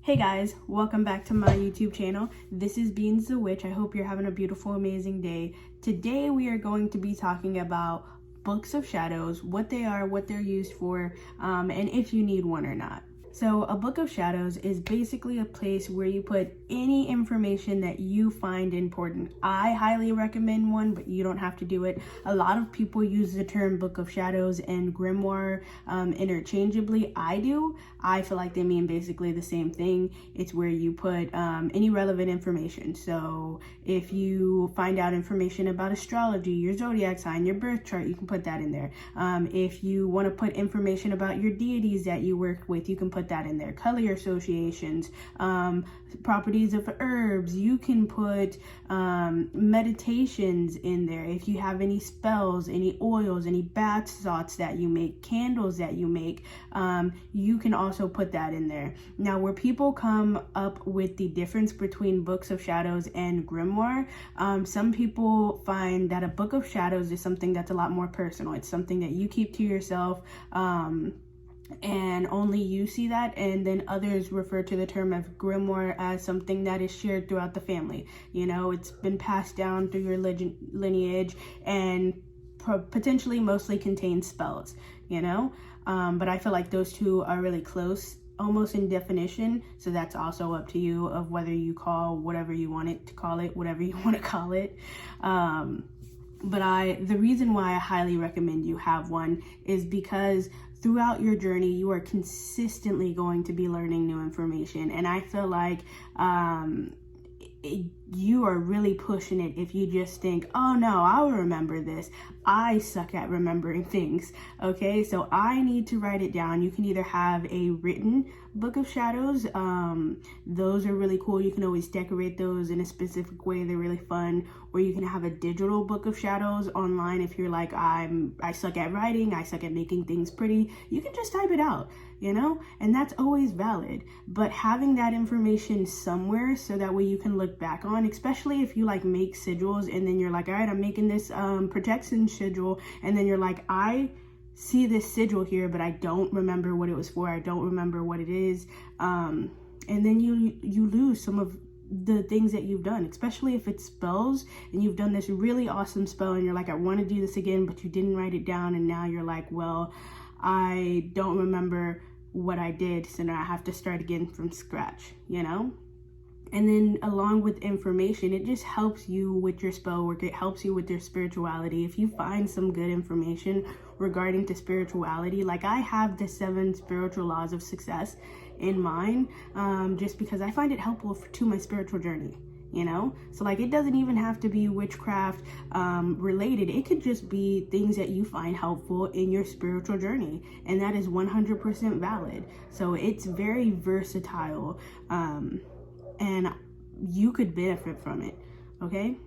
Hey guys, welcome back to my YouTube channel. This is Beans the Witch. I hope you're having a beautiful, amazing day. Today we are going to be talking about books of shadows, what they are, what they're used for, and if you need one or not. So a book of shadows is basically a place where you put any information that you find important. I highly recommend one, but you don't have to do it. A lot of people use the term book of shadows and grimoire interchangeably. I do. I feel like they mean basically the same thing. It's where you put any relevant information. So if you find out information about astrology, your zodiac sign, your birth chart, you can put that in there. If you want to put information about your deities that you work with, you can put that in there. Color associations, properties of herbs, you can put meditations in there. If you have any spells, any oils, any bath salts that you make, candles that you make, you can also put that in there. Now, where people come up with the difference between books of shadows and grimoire, some people find that a book of shadows is something that's a lot more personal. It's something that you keep to yourself, and only you see that, and then others refer to the term of grimoire as something that is shared throughout the family. You know, it's been passed down through your lineage and potentially mostly contains spells, you know. But I feel like those two are really close, almost in definition, so that's also up to you of whether you call whatever you want it to call it, whatever you want to call it. But the reason why I highly recommend you have one is because throughout your journey, you are consistently going to be learning new information. And I feel like you are really pushing it if you just think, oh no, I'll remember this. I suck at remembering things. Okay, so I need to write it down. You can either have a written book of shadows. Those are really cool. You can always decorate those in a specific way. They're really fun. Or you can have a digital book of shadows online. If you're like, I suck at writing, I suck at making things pretty, you can just type it out, you know, and that's always valid. But having that information somewhere so that way you can look back on, especially if you like make sigils and then you're like, all right, I'm making this protection sigil, and then you're like, I see this sigil here, but I don't remember what it was for. I don't remember what it is. And then you lose some of the things that you've done, especially if it's spells and you've done this really awesome spell and you're like, I want to do this again, but you didn't write it down, and now you're like, well, I don't remember what I did, so now I have to start again from scratch, you know. And then along with information, it just helps you with your spell work. It helps you with your spirituality. If you find some good information regarding to spirituality, like I have the 7 spiritual laws of success in mine, just because I find it helpful to my spiritual journey, you know. So like, it doesn't even have to be witchcraft related. It could just be things that you find helpful in your spiritual journey, and that is 100% valid. So it's very versatile, and you could benefit from it. Okay,